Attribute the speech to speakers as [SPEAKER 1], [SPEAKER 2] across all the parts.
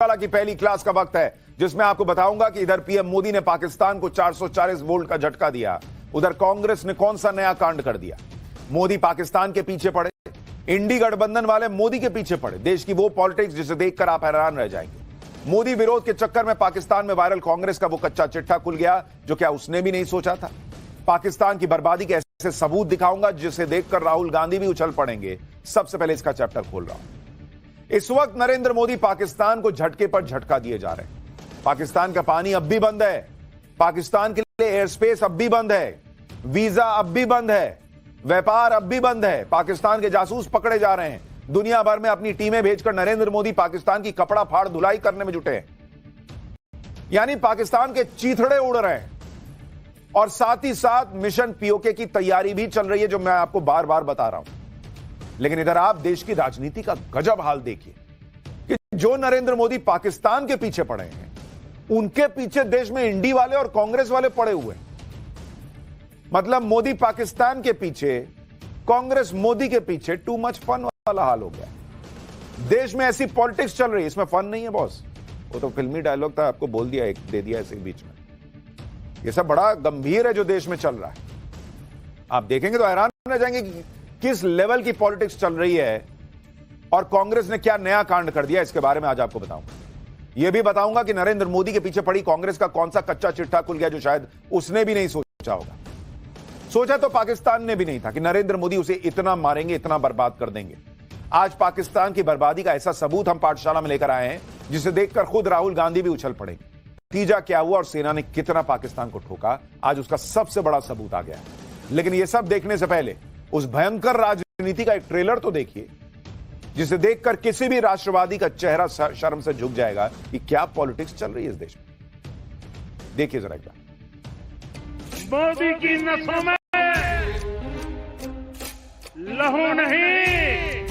[SPEAKER 1] वाला की पहली क्लास का वक्त है, जिसमें आपको बताऊंगा कि इधर पीएम मोदी ने पाकिस्तान को 440 वोल्ट का झटका दिया, उधर कांग्रेस ने कौन सा नया कांड कर दिया। मोदी पाकिस्तान के पीछे पड़े, इंडी गठबंधन वाले मोदी के पीछे पड़े। देश की वो पॉलिटिक्स जिसे देखकर आप हैरान रह जाएंगे। मोदी विरोध के चक्कर में पाकिस्तान में वायरल कांग्रेस का वो कच्चा चिट्ठा खुल गया जो क्या उसने भी नहीं सोचा था। पाकिस्तान की बर्बादी के ऐसे सबूत दिखाऊंगा जिसे देखकर राहुल गांधी भी उछल पड़ेंगे। सबसे पहले इसका चैप्टर खोल रहा हूं। इस वक्त नरेंद्र मोदी पाकिस्तान को झटके पर झटका दिए जा रहे हैं। पाकिस्तान का पानी अब भी बंद है, पाकिस्तान के लिए एयर स्पेस अब भी बंद है, वीजा अब भी बंद है, व्यापार अब भी बंद है। पाकिस्तान के जासूस पकड़े जा रहे हैं। दुनिया भर में अपनी टीमें भेजकर नरेंद्र मोदी पाकिस्तान की कपड़ा फाड़ धुलाई करने में जुटे हैं। यानी पाकिस्तान के चीथड़े उड़ रहे हैं और साथ ही साथ मिशन पीओके की तैयारी भी चल रही है, जो मैं आपको बार बार बता रहा हूं। लेकिन इधर आप देश की राजनीति का गजब हाल देखिए कि जो नरेंद्र मोदी पाकिस्तान के पीछे पड़े हैं, उनके पीछे देश में इंडी वाले और कांग्रेस वाले पड़े हुए हैं। मतलब मोदी पाकिस्तान के पीछे, कांग्रेस मोदी के पीछे। टू मच फन वाला हाल हो गया। देश में ऐसी पॉलिटिक्स चल रही है, इसमें फन नहीं है बॉस। वो तो फिल्मी डायलॉग था, आपको बोल दिया, एक दे दिया ऐसे बीच में। ये सब बड़ा गंभीर है जो देश में चल रहा है। आप देखेंगे तो हैरान रह जाएंगे कि किस लेवल की पॉलिटिक्स चल रही है और कांग्रेस ने क्या नया कांड कर दिया। इसके बारे में आज आपको बताऊंगा। यह भी बताऊंगा कि नरेंद्र मोदी के पीछे पड़ी कांग्रेस का कौन सा कच्चा चिट्ठा खुल गया जो शायद उसने भी नहीं सोचा होगा। सोचा तो पाकिस्तान ने भी नहीं था कि नरेंद्र मोदी उसे इतना मारेंगे, इतना बर्बाद कर देंगे। आज पाकिस्तान की बर्बादी का ऐसा सबूत हम पाठशाला में लेकर आए हैं जिसे देखकर खुद राहुल गांधी भी उछल पड़ेंगे। नतीजा क्या हुआ और सेना ने कितना पाकिस्तान को ठोका, आज उसका सबसे बड़ा सबूत आ गया है। लेकिन यह सब देखने से पहले उस भयंकर राजनीति का एक ट्रेलर तो देखिए, जिसे देखकर किसी भी राष्ट्रवादी का चेहरा शर्म से झुक जाएगा कि क्या पॉलिटिक्स चल रही है इस देश में। देखिए जरा एक बार।
[SPEAKER 2] मोदी की नसों में लहू नहीं,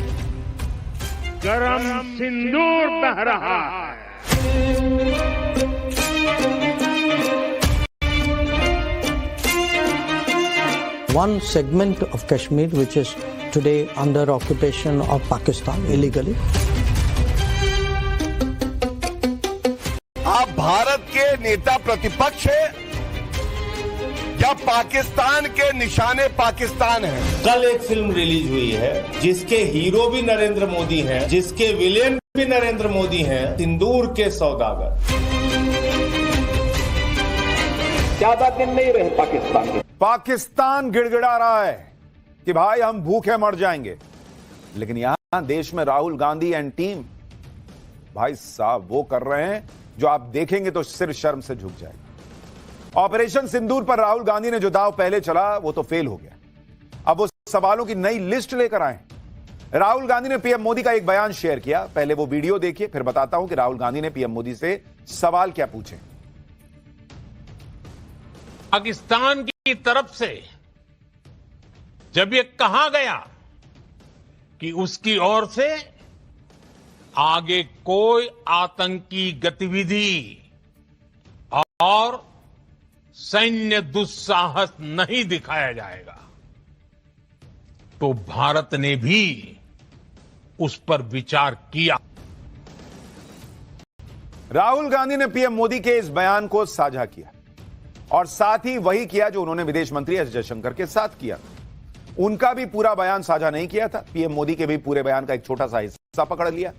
[SPEAKER 2] गरम सिंदूर बह रहा है।
[SPEAKER 3] One segment of Kashmir which is today under occupation of Pakistan illegally.
[SPEAKER 4] आप भारत के नेता प्रतिपक्ष है या पाकिस्तान के निशाने पाकिस्तान है।
[SPEAKER 5] कल एक फिल्म रिलीज हुई है जिसके हीरो भी नरेंद्र मोदी हैं, जिसके विलेन भी नरेंद्र मोदी हैं, सिंदूर के सौदागर।
[SPEAKER 6] ज्यादा दिन नहीं रहे पाकिस्तान के।
[SPEAKER 1] पाकिस्तान गिड़गिड़ा रहा है कि भाई हम भूखे मर जाएंगे, लेकिन यहां देश में राहुल गांधी एंड टीम भाई साहब वो कर रहे हैं जो आप देखेंगे तो सिर शर्म से झुक जाएगा। ऑपरेशन सिंदूर पर राहुल गांधी ने जो दाव पहले चला वो तो फेल हो गया। अब वो सवालों की नई लिस्ट लेकर आए। राहुल गांधी ने पीएम मोदी का एक बयान शेयर किया। पहले वो वीडियो देखिए, फिर बताता हूं कि राहुल गांधी ने पीएम मोदी से सवाल क्या पूछे।
[SPEAKER 2] पाकिस्तान की तरफ से जब ये कहा गया कि उसकी ओर से आगे कोई आतंकी गतिविधि और सैन्य दुस्साहस नहीं दिखाया जाएगा, तो भारत ने भी उस पर विचार किया।
[SPEAKER 1] राहुल गांधी ने पीएम मोदी के इस बयान को साझा किया और साथ ही वही किया जो उन्होंने विदेश मंत्री एस जयशंकर के साथ किया। उनका भी पूरा बयान साझा नहीं किया था। पीएम मोदी के भी पूरे बयान का एक छोटा सा हिस्सा पकड़ लिया।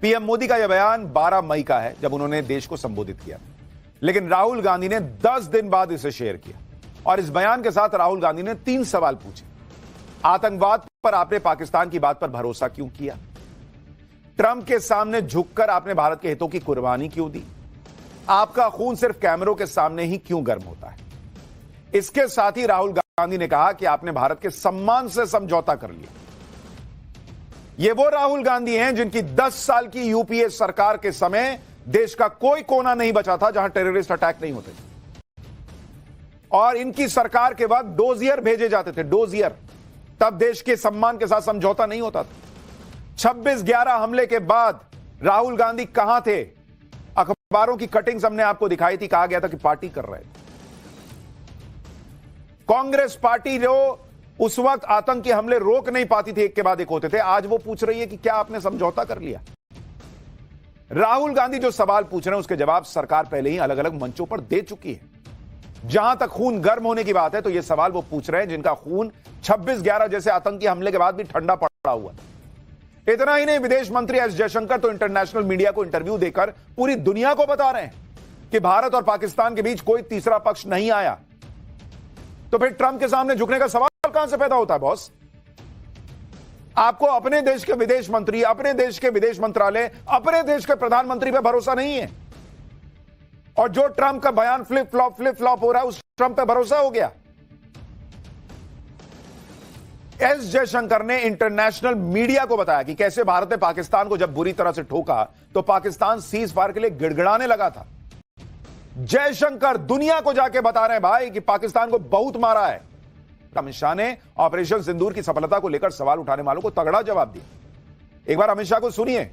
[SPEAKER 1] पीएम मोदी का यह बयान 12 मई का है, जब उन्होंने देश को संबोधित किया। लेकिन राहुल गांधी ने 10 दिन बाद इसे शेयर किया और इस बयान के साथ राहुल गांधी ने 3 सवाल पूछे। आतंकवाद पर आपने पाकिस्तान की बात पर भरोसा क्यों किया? ट्रंप के सामने झुककर आपने भारत के हितों की कुर्बानी क्यों दी? आपका खून सिर्फ कैमरों के सामने ही क्यों गर्म होता है? इसके साथ ही राहुल गांधी ने कहा कि आपने भारत के सम्मान से समझौता कर लिया। ये वो राहुल गांधी हैं जिनकी 10 साल की यूपीए सरकार के समय देश का कोई कोना नहीं बचा था जहां टेररिस्ट अटैक नहीं होते और इनकी सरकार के वक्त डोजियर भेजे जाते थे, डोजियर। तब देश के सम्मान के साथ समझौता नहीं होता था। 26/11 हमले के बाद राहुल गांधी कहां थे? अखबारों की कटिंग्स हमने आपको दिखाई थी, कहा गया था कि पार्टी कर रहे थे। कांग्रेस पार्टी जो उस वक्त आतंकी हमले रोक नहीं पाती थी, एक के बाद एक होते थे, आज वो पूछ रही है कि क्या आपने समझौता कर लिया? राहुल गांधी जो सवाल पूछ रहे हैं उसके जवाब सरकार पहले ही अलग अलग मंचों पर दे चुकी है। जहां तक खून गर्म होने की बात है तो यह सवाल वो पूछ रहे हैं जिनका खून 26/11 जैसे आतंकी हमले के बाद भी ठंडा पड़ा हुआ था। इतना ही नहीं, विदेश मंत्री एस जयशंकर तो इंटरनेशनल मीडिया को इंटरव्यू देकर पूरी दुनिया को बता रहे हैं कि भारत और पाकिस्तान के बीच कोई तीसरा पक्ष नहीं आया। तो फिर ट्रंप के सामने झुकने का सवाल कहां से पैदा होता है बॉस? आपको अपने देश के विदेश मंत्री, अपने देश के विदेश मंत्रालय, अपने देश के प्रधानमंत्री पे भरोसा नहीं है, और जो ट्रंप का बयान फ्लिप फ्लॉप हो रहा है उस ट्रंप पे भरोसा हो गया। एस जयशंकर ने इंटरनेशनल मीडिया को बताया कि कैसे भारत ने पाकिस्तान को जब बुरी तरह से ठोका तो पाकिस्तान सीज फायर के लिए गिड़गिड़ाने लगा था। जयशंकर दुनिया को जाके बता रहे हैं भाई कि पाकिस्तान को बहुत मारा है। अमित शाह ने ऑपरेशन सिंदूर की सफलता को लेकर सवाल उठाने वालों को तगड़ा जवाब दिया। एक बार अमित शाह को सुनिए,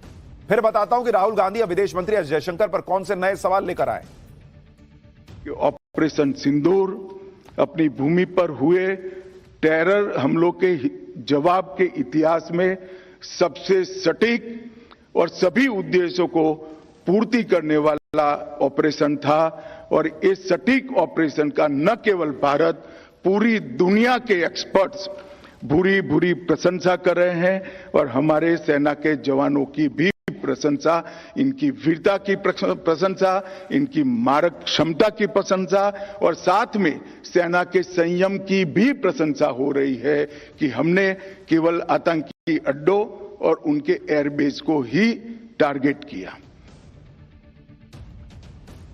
[SPEAKER 1] फिर बताता हूं कि राहुल गांधी या विदेश मंत्री एस जयशंकर पर कौन से नए सवाल लेकर आए।
[SPEAKER 7] ऑपरेशन सिंदूर अपनी भूमि पर हुए टेरर हमलों के जवाब के इतिहास में सबसे सटीक और सभी उद्देश्यों को पूर्ति करने वाला ऑपरेशन था, और इस सटीक ऑपरेशन का न केवल भारत, पूरी दुनिया के एक्सपर्ट्स भूरी प्रशंसा कर रहे हैं, और हमारे सेना के जवानों की भी प्रशंसा, इनकी वीरता की प्रशंसा, इनकी मारक क्षमता की प्रशंसा, और साथ में सेना के संयम की भी प्रशंसा हो रही है कि हमने केवल आतंकी अड्डों और उनके एयरबेस को ही टारगेट किया।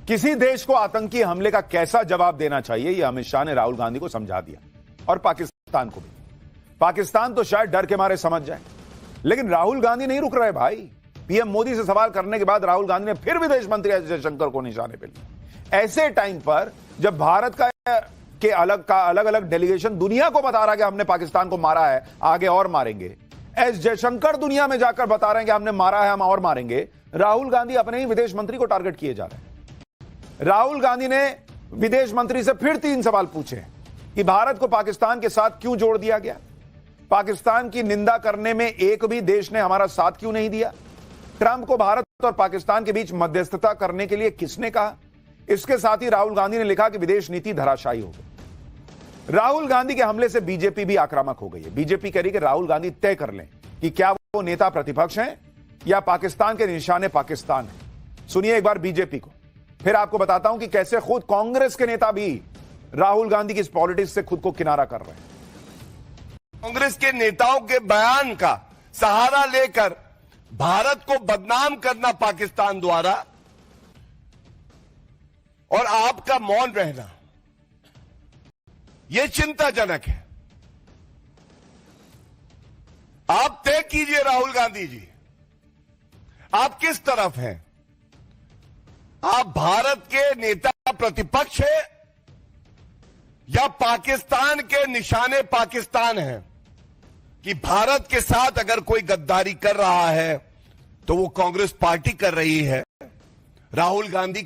[SPEAKER 1] किसी देश को आतंकी हमले का कैसा जवाब देना चाहिए यह अमित शाह ने राहुल गांधी को समझा दिया, और पाकिस्तान को भी। पाकिस्तान तो शायद डर के मारे समझ जाए, लेकिन राहुल गांधी नहीं रुक रहे भाई। पीएम मोदी से सवाल करने के बाद राहुल गांधी ने फिर विदेश मंत्री एस जयशंकर को निशाने पर लिया। ऐसे टाइम पर जब भारत का अलग अलग डेलीगेशन दुनिया को बता रहा है कि हमने पाकिस्तान को मारा है, आगे और मारेंगे, एस जयशंकर दुनिया में जाकर बता रहे हैं कि हमने मारा है, हम और मारेंगे, राहुल गांधी अपने ही विदेश मंत्री को टारगेट किए जा रहे हैं। राहुल गांधी ने विदेश मंत्री से फिर 3 सवाल पूछे कि भारत को पाकिस्तान के साथ क्यों जोड़ दिया गया, पाकिस्तान की निंदा करने में एक भी देश ने हमारा साथ क्यों नहीं दिया, ट्रंप को भारत और पाकिस्तान के बीच मध्यस्थता करने के लिए किसने कहा। इसके साथ ही राहुल गांधी ने लिखा कि विदेश नीति धराशायी हो गई। राहुल गांधी के हमले से बीजेपी भी आक्रामक हो गई है। बीजेपी कह रही कि राहुल गांधी तय कर लें कि क्या वो नेता प्रतिपक्ष हैं या पाकिस्तान के निशाने पाकिस्तान है। सुनिए एक बार बीजेपी को, फिर आपको बताता हूं कि कैसे खुद कांग्रेस के नेता भी राहुल गांधी की इस पॉलिटिक्स से खुद को किनारा कर रहे हैं।
[SPEAKER 4] कांग्रेस के नेताओं के बयान का सहारा लेकर भारत को बदनाम करना पाकिस्तान द्वारा, और आपका मौन रहना, यह चिंताजनक है। आप तय कीजिए राहुल गांधी जी, आप किस तरफ हैं? आप भारत के नेता प्रतिपक्ष है या पाकिस्तान के निशाने पाकिस्तान है? कि भारत के साथ अगर कोई गद्दारी कर रहा है तो वो कांग्रेस पार्टी कर रही है, राहुल गांधी